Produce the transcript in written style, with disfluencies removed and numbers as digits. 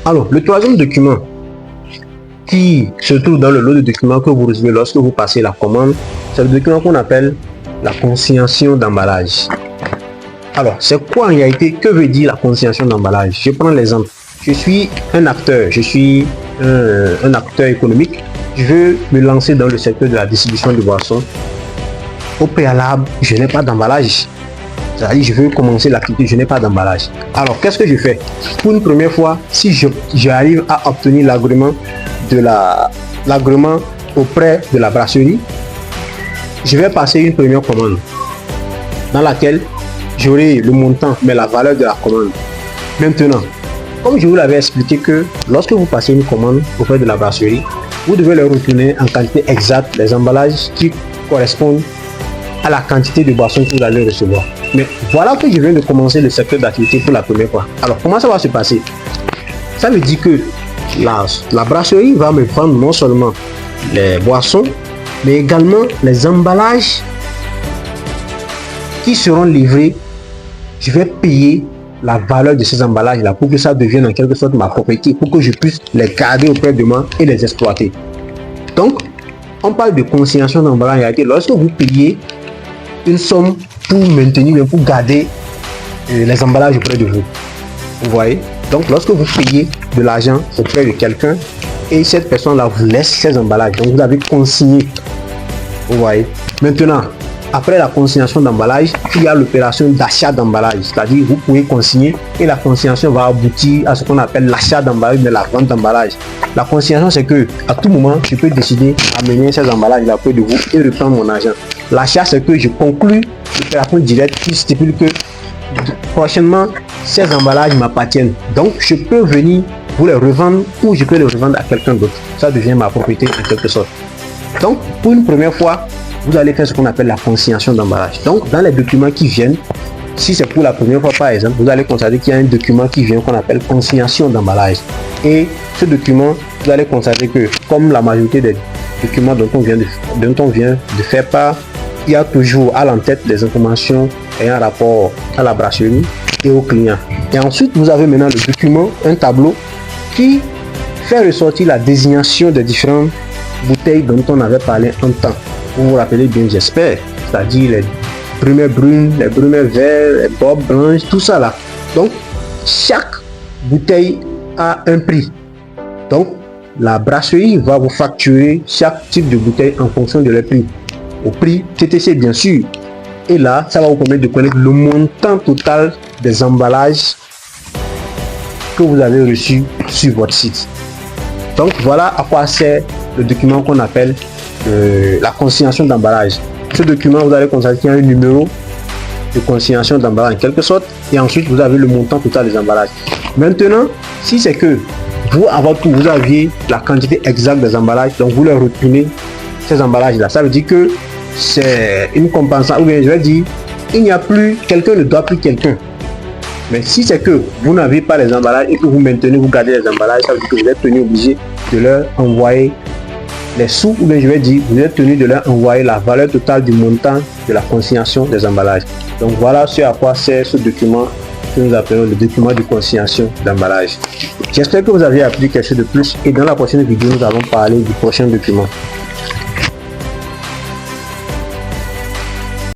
Alors, le troisième document qui se trouve dans le lot de documents que vous recevez lorsque vous passez la commande, c'est le document qu'on appelle la consignation d'emballage. Alors, c'est quoi en réalité? Que veut dire la consignation d'emballage? Je prends l'exemple. Je suis un acteur, je suis un acteur économique. Je veux me lancer dans le secteur de la distribution de boissons. Au préalable, je n'ai pas d'emballage. C'est-à-dire, je veux commencer l'activité, je n'ai pas d'emballage. Alors, qu'est-ce que je fais? Pour une première fois, si j'arrive à obtenir l'agrément auprès de la brasserie, je vais passer une première commande dans laquelle j'aurai le montant, mais la valeur de la commande. Maintenant, comme je vous l'avais expliqué que lorsque vous passez une commande auprès de la brasserie, vous devez leur retourner en quantité exacte les emballages qui correspondent à la quantité de boissons que vous allez recevoir. Mais voilà que je viens de commencer le secteur d'activité pour la première fois. Alors, comment ça va se passer? Ça veut dire que la brasserie va me vendre non seulement les boissons, mais également les emballages qui seront livrés. Je vais payer la valeur de ces emballages là pour que ça devienne en quelque sorte ma propriété, pour que je puisse les garder auprès de moi et les exploiter. Donc, on parle de consignation d'emballage en réalité lorsque vous payez une somme pour maintenir, pour garder les emballages auprès de vous. Vous voyez? Donc, lorsque vous payez de l'argent auprès de quelqu'un et cette personne-là vous laisse ces emballages, donc vous avez consigné. Vous voyez? Maintenant, après la consignation d'emballage, il y a l'opération d'achat d'emballage. C'est-à-dire, vous pouvez consigner et la consignation va aboutir à ce qu'on appelle l'achat d'emballage, mais la vente d'emballage. La consignation, c'est que à tout moment, je peux décider d'amener ces emballages auprès de vous et reprendre mon argent. L'achat, c'est que je conclue l'opération directe qui stipule que prochainement, ces emballages m'appartiennent. Donc, je peux venir vous les revendre ou je peux les revendre à quelqu'un d'autre. Ça devient ma propriété en quelque sorte. Donc, pour une première fois, vous allez faire ce qu'on appelle la consignation d'emballage. Donc, dans les documents qui viennent, si c'est pour la première fois par exemple, vous allez constater qu'il y a un document qui vient qu'on appelle consignation d'emballage. Et ce document, vous allez constater que, comme la majorité des documents dont on vient de faire part, il y a toujours à l'entête des informations ayant rapport à la brasserie et au client. Et ensuite, vous avez maintenant le document, un tableau qui fait ressortir la désignation des différentes bouteilles dont on avait parlé en temps. Vous vous rappelez bien, j'espère, c'est-à-dire les brumets brunes, les brumets verts, les bobs blanches, tout ça là. Donc, chaque bouteille a un prix. Donc, la brasserie va vous facturer chaque type de bouteille en fonction de leur prix. Au prix TTC, bien sûr. Et là, ça va vous permettre de connaître le montant total des emballages que vous avez reçus sur votre site. Donc, voilà à quoi sert le document qu'on appelle la consignation d'emballage. Ce document, vous allez constater qu'il y a un numéro de consignation d'emballage en quelque sorte, et ensuite vous avez le montant total des emballages. Maintenant, si c'est que vous, à votre tour, vous aviez la quantité exacte des emballages, donc vous leur retournez ces emballages là, ça veut dire que c'est une compensation, ou bien je vais dire, il n'y a plus, quelqu'un ne doit plus quelqu'un. Mais si c'est que vous n'avez pas les emballages et que vous maintenez, vous gardez les emballages, ça veut dire que vous êtes tenu obligé de leur envoyer les sous, ou bien je vais dire, vous êtes tenu de leur envoyer la valeur totale du montant de la consignation des emballages. Donc voilà ce à quoi sert ce document que nous appelons le document de consignation d'emballage. J'espère que vous avez appris quelque chose de plus et dans la prochaine vidéo, nous allons parler du prochain document.